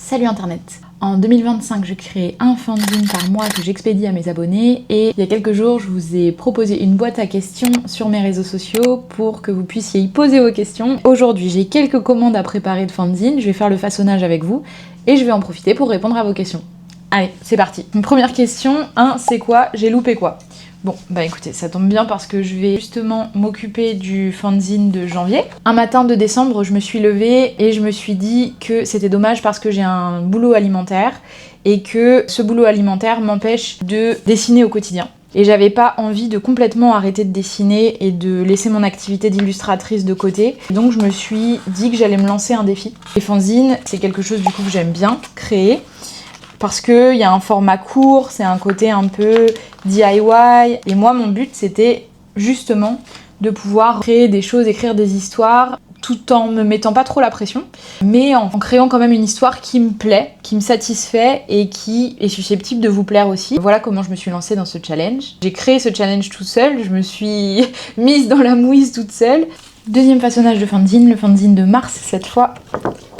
Salut internet. En 2025, je crée un fanzine par mois que j'expédie à mes abonnés et il y a quelques jours, je vous ai proposé une boîte à questions sur mes réseaux sociaux pour que vous puissiez y poser vos questions. Aujourd'hui, j'ai quelques commandes à préparer de fanzine, je vais faire le façonnage avec vous et je vais en profiter pour répondre à vos questions. Allez, c'est parti. Une première question, c'est quoi? J'ai loupé quoi? Bon, bah écoutez, ça tombe bien parce que je vais justement m'occuper du fanzine de janvier. Un matin de décembre, je me suis levée et je me suis dit que c'était dommage parce que j'ai un boulot alimentaire et que ce boulot alimentaire m'empêche de dessiner au quotidien. Et j'avais pas envie de complètement arrêter de dessiner et de laisser mon activité d'illustratrice de côté. Donc je me suis dit que j'allais me lancer un défi. Les fanzines, c'est quelque chose du coup que j'aime bien créer. Parce qu'il y a un format court, c'est un côté un peu DIY. Et moi, mon but, c'était justement de pouvoir créer des choses, écrire des histoires, tout en me mettant pas trop la pression, mais en créant quand même une histoire qui me plaît, qui me satisfait et qui est susceptible de vous plaire aussi. Voilà comment je me suis lancée dans ce challenge. J'ai créé ce challenge tout seul, je me suis mise dans la mouise toute seule. Deuxième façonnage de fanzine, le fanzine de mars cette fois.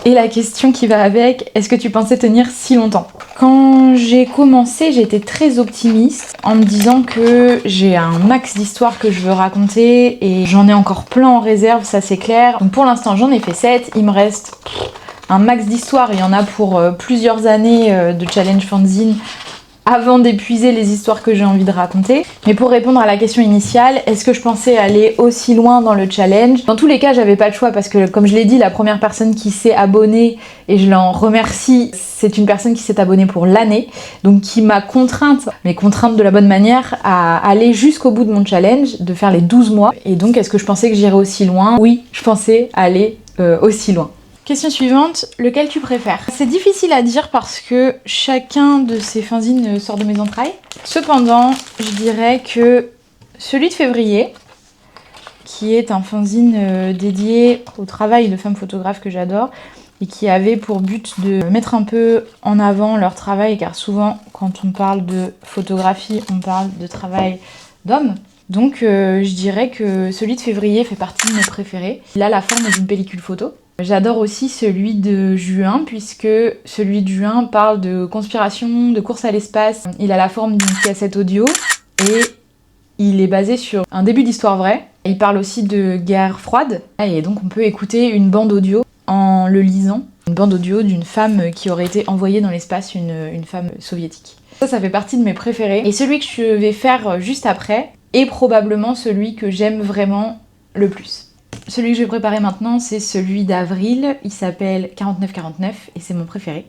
Et la question qui va avec, est-ce que tu pensais tenir si longtemps? Quand j'ai commencé, j'étais très optimiste en me disant que j'ai un max d'histoires que je veux raconter et j'en ai encore plein en réserve, ça c'est clair. Donc pour l'instant j'en ai fait 7, il me reste un max d'histoires, il y en a pour plusieurs années de challenge fanzine avant d'épuiser les histoires que j'ai envie de raconter. Mais pour répondre à la question initiale, est-ce que je pensais aller aussi loin dans le challenge? Dans tous les cas, j'avais pas le choix parce que, comme je l'ai dit, la première personne qui s'est abonnée, et je l'en remercie, c'est une personne qui s'est abonnée pour l'année, donc qui m'a contrainte, mais contrainte de la bonne manière, à aller jusqu'au bout de mon challenge, de faire les 12 mois. Et donc, est-ce que je pensais que j'irais aussi loin? Oui, je pensais aller aussi loin. Question suivante, lequel tu préfères? C'est difficile à dire parce que chacun de ces fanzines sort de mes entrailles. Cependant, je dirais que celui de février, qui est un fanzine dédié au travail de femmes photographes que j'adore, et qui avait pour but de mettre un peu en avant leur travail, car souvent, quand on parle de photographie, on parle de travail d'hommes. Donc je dirais que celui de février fait partie de mes préférés. Il a la forme d'une pellicule photo. J'adore aussi celui de juin, puisque celui de juin parle de conspiration, de course à l'espace. Il a la forme d'une cassette audio et il est basé sur un début d'histoire vraie. Il parle aussi de guerre froide et donc on peut écouter une bande audio en le lisant. Une bande audio d'une femme qui aurait été envoyée dans l'espace, une femme soviétique. Ça fait partie de mes préférés. Et celui que je vais faire juste après est probablement celui que j'aime vraiment le plus. Celui que je vais préparer maintenant, c'est celui d'avril. Il s'appelle 4949 et c'est mon préféré.